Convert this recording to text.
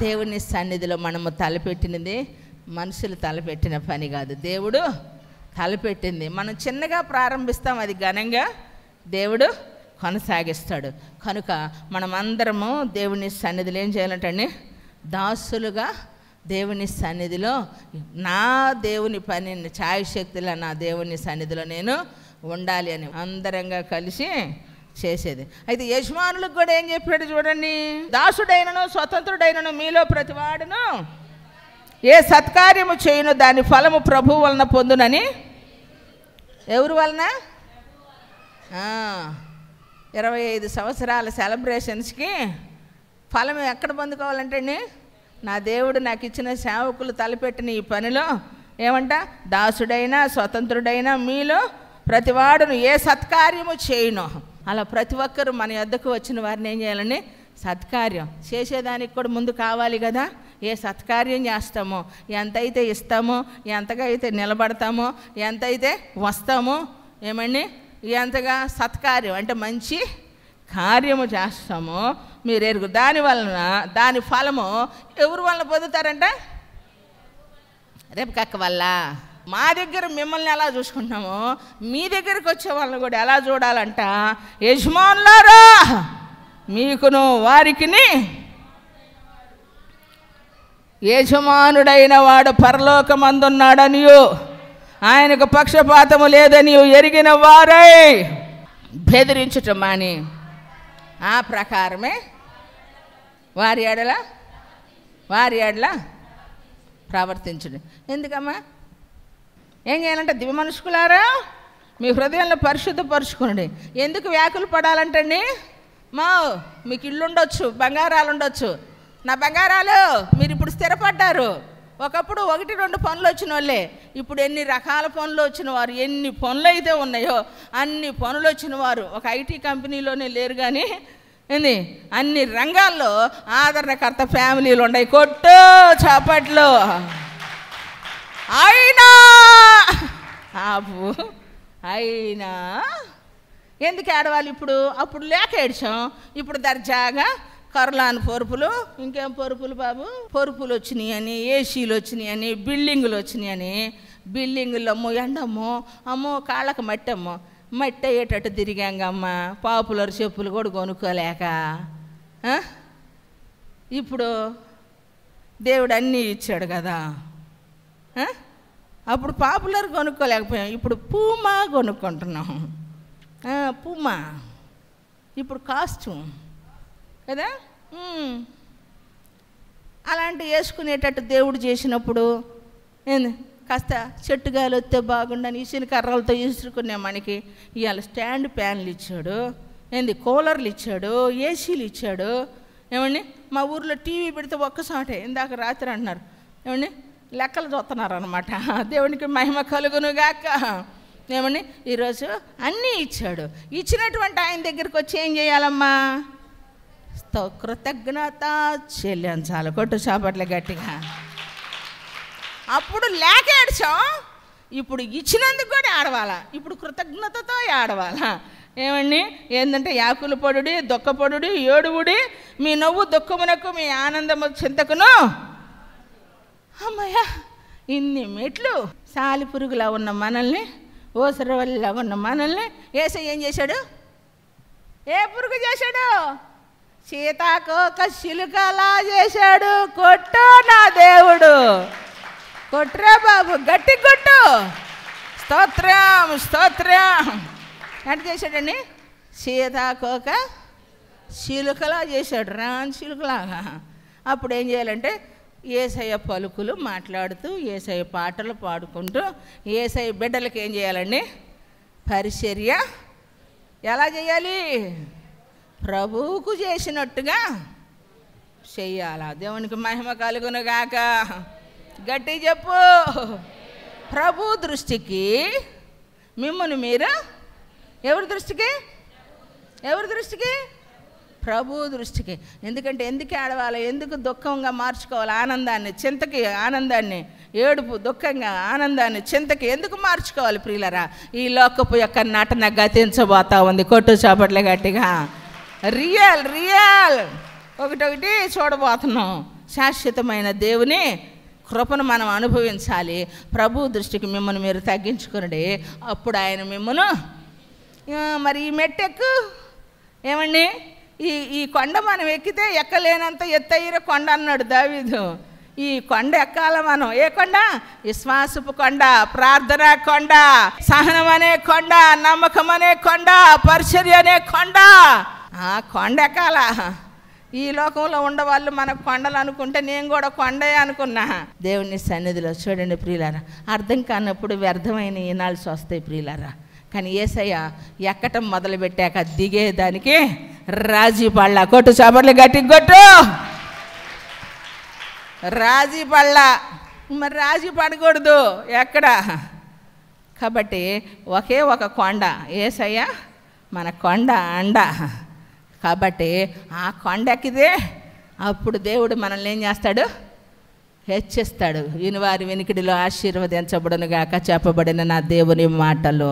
దేవుని సన్నిధిలో మనము తలపెట్టినది మనుషులు తలపెట్టిన పని కాదు, దేవుడు తలపెట్టింది. మనం చిన్నగా ప్రారంభిస్తాం, అది ఘనంగా దేవుడు కొనసాగిస్తాడు. కనుక మనమందరము దేవుని సన్నిధిలో ఏం చేయాలంటే దాసులుగా దేవుని సన్నిధిలో నా దేవుని పని ఛాయశక్తిలో నా దేవుని సన్నిధిలో నేను ఉండాలి అని అందరంగా కలిసి చేసేది. అయితే యజమానులకు కూడా ఏం చెప్పాడు చూడండి, దాసుడైనను స్వతంత్రుడైనను మీలో ప్రతివాడును ఏ సత్కార్యము చేయును దాని ఫలము ప్రభువు వలన పొందునని. ఎవరి వలన? 25 సంవత్సరాల సెలబ్రేషన్స్కి ఫలం ఎక్కడ పొందుకోవాలంటే నా దేవుడు నాకు ఇచ్చిన సేవకులు తలపెట్టిన ఈ పనిలో ఏమంట, దాసుడైనా స్వతంత్రుడైనా మీలో ప్రతివాడును ఏ సత్కార్యము చేయును. అలా ప్రతి ఒక్కరు మన యొద్దకు వచ్చిన వారిని ఏం చేయాలండి, సత్కార్యం చేసేదానికి కూడా ముందు కావాలి కదా. ఏ సత్కార్యం చేస్తామో, ఎంతైతే ఇస్తామో, ఎంతగా అయితే నిలబడతామో, ఎంతైతే వస్తామో, ఏమండి ఎంతగా సత్కార్యం అంటే మంచి కార్యము చేస్తామో మీరు ఎరుగు. దాని వలన దాని ఫలము ఎవరి వలన పొందుతారంట? రేపు కక్క వల్ల. మా దగ్గర మిమ్మల్ని ఎలా చూసుకుంటున్నామో మీ దగ్గరికి వచ్చే వాళ్ళని కూడా ఎలా చూడాలంట, యజమానులారా మీకును వారికిని యజమానుడైన వాడు పరలోకమందున్నాడనియు ఆయనకు పక్షపాతము లేదనియు ఎరిగిన వారై బెదిరించటం అని ఆ ప్రకారమే వారి ఏడల ప్రవర్తించడం. ఎందుకమ్మా ఏం చేయాలంటే, దివ్య మనుషులారా మీ హృదయంలో పరిశుద్ధపరుచుకోండి. ఎందుకు వ్యాకులు పడాలంటండి, మీకు ఇల్లు ఉండొచ్చు, బంగారాలు ఉండొచ్చు. నా బంగారాలు మీరు ఇప్పుడు స్థిరపడ్డారు. ఒకప్పుడు 1-2 పనులు వచ్చిన వాళ్ళే ఇప్పుడు ఎన్ని రకాల పనులు వచ్చిన వారు, ఎన్ని పనులు అయితే ఉన్నాయో అన్ని పనులు వచ్చిన వారు ఒక ఐటీ కంపెనీలోనే లేరు. కానీ ఏంది అన్ని రంగాల్లో ఆదరణకర్త ఫ్యామిలీలు ఉన్నాయి. కొట్టు చాపట్లు. అయినా ఎందుకు ఏడవాలి ఇప్పుడు? అప్పుడు లేక ఏడ్చాం, ఇప్పుడు దర్జాగా కర్లాన్ పొరుపులు, ఇంకేం పొరుపులు బాబు, పొరుపులు వచ్చినాయి అని, ఏసీలు వచ్చినాయి అని, బిల్డింగులు వచ్చినాయి అని. బిల్డింగుల్లో ఎండమ్మో అమ్మో కాళ్ళకు మట్టి అమ్మో మట్టి అయ్యేటట్టు తిరిగాంగమ్మ. పాపులర్ చెప్పులు కూడా కొనుక్కోలేక ఇప్పుడు దేవుడు అన్నీ ఇచ్చాడు కదా. అప్పుడు పాపులర్ కొనుక్కోలేకపోయాం, ఇప్పుడు పూమా కొనుక్కుంటున్నాం. పూమా ఇప్పుడు కాస్ట్యూమ్ కదా. అలాంటి వేసుకునేటట్టు దేవుడు చేసినప్పుడు ఏంది కాస్త చెట్టుగాలు వస్తే బాగుండని ఇసిన కర్రలతో ఇసురుకునే మనకి ఇవాళ స్టాండ్ ఫ్యాన్లు ఇచ్చాడు, ఏంది కూలర్లు ఇచ్చాడు, ఏసీలు ఇచ్చాడు. ఏమండి మా ఊర్లో టీవీ పెడితే ఒక్కసాటే ఇందాక రాత్రి అంటున్నారు, ఏమండి లెక్కలు చూస్తున్నారు అనమాట. దేవునికి మహిమ కలుగునుగాక. ఏమండి ఈరోజు అన్నీ ఇచ్చాడు. ఇచ్చినటువంటి ఆయన దగ్గరికి వచ్చి ఏం చేయాలమ్మా, కృతజ్ఞత చెల్లించాలి. కొట్టు చాపట్ల గట్టిగా. అప్పుడు లేక ఏడ్చాం, ఇప్పుడు ఇచ్చినందుకు కూడా ఆడవాలా, ఇప్పుడు కృతజ్ఞతతో ఆడవాలా. ఏమండి ఏంటంటే యాకులు పొడుడి దుఃఖపొడుడి ఏడువుడి మీ నవ్వు దుఃఖమునకు మీ ఆనందము చింతకును. అమ్మయ్య ఇన్ని మెట్లు. సాలి పురుగులా ఉన్న మనల్ని, ఓసరవల్లిలా ఉన్న మనల్ని యేసయ్య ఏం చేశాడు? ఏ పురుగు చేశాడు? సీతాకోక చిలుకలా చేశాడు. కొట్టు నా దేవుడు, కొట్టురా బాబు, గట్టి కొట్టు. స్తోత్రం స్తోత్రం. ఎట్లా చేశాడండి? సీతాకోక చిలుకలా చేశాడు, రాన్ చిలుకలాగా. అప్పుడు ఏం చేయాలంటే యేసయ్య పలుకులు మాట్లాడుతూ, యేసయ్య పాటలు పాడుకుంటూ, యేసయ్య బిడ్డలకి ఏం చేయాలండి? పరిచర్య ఎలా చేయాలి? ప్రభువుకు చేసినట్టుగా చెయ్యాలా. దేవునికి మహిమ కలుగునుగాక. గట్టి చెప్పు. ప్రభు దృష్టికి మిమ్మల్ని మీరు ఎవరి దృష్టికి? ప్రభు దృష్టికి. ఎందుకంటే ఎందుకు ఏడవాలి, ఎందుకు దుఃఖంగా మార్చుకోవాలి ఆనందాన్ని చింతకి, ఆనందాన్ని ఏడుపు దుఃఖంగా, ఆనందాన్ని చింతకి ఎందుకు మార్చుకోవాలి ప్రియులరా? ఈ లోకపు యొక్క నటన గతించబోతా ఉంది. కొట్టు చాపట్లే గట్టిగా. రియల్ ఒకటి చూడబోతున్నాం. శాశ్వతమైన దేవుని కృపను మనం అనుభవించాలి. ప్రభు దృష్టికి మిమ్మల్ని మీరు తగ్గించుకునండి, అప్పుడు ఆయన మిమ్మల్ని మరి ఈ మెట్టెక్కు ఏమండి, ఈ కొండ మనం ఎక్కితే ఎక్కలేనంత ఎత్తైన కొండ అన్నాడు దావీదు. ఈ కొండ ఎక్కాల మనం. ఏ కొండ? విశ్వాసపు కొండ, ప్రార్థన కొండ, సహనం అనే కొండ, నమ్మకం అనే కొండ, పరిచర్య అనే కొండ. ఆ కొండ ఎక్కాల. ఈ లోకంలో ఉండవాళ్ళు మనకు కొండలు అనుకుంటే నేను కూడా కొండే అనుకున్నా. దేవుని సన్నిధిలో చూడండి ప్రియులారా, అర్థం కానప్పుడు వ్యర్థమైన ఈనాళ్ళు వస్తాయి ప్రియులారా. కానీ యేసయ్య ఎక్కటం మొదలుపెట్టాక దిగేదానికి రాజీ పళ్ళ. కొట్టు చపర్లు గట్టి కొట్టు, రాజీ పళ్ళ. మరి రాజీ పడకూడదు ఎక్కడ. కాబట్టి ఒకే ఒక కొండ యేసయ్య మన కొండ అండ. కాబట్టి ఆ కొండ ఎక్కితే అప్పుడు దేవుడు మనల్ని ఏం చేస్తాడు? హెచ్చిస్తాడు. వినివారి వినికిడిలో ఆశీర్వదించబడును గాక చెప్పబడిన నా దేవుని మాటలు.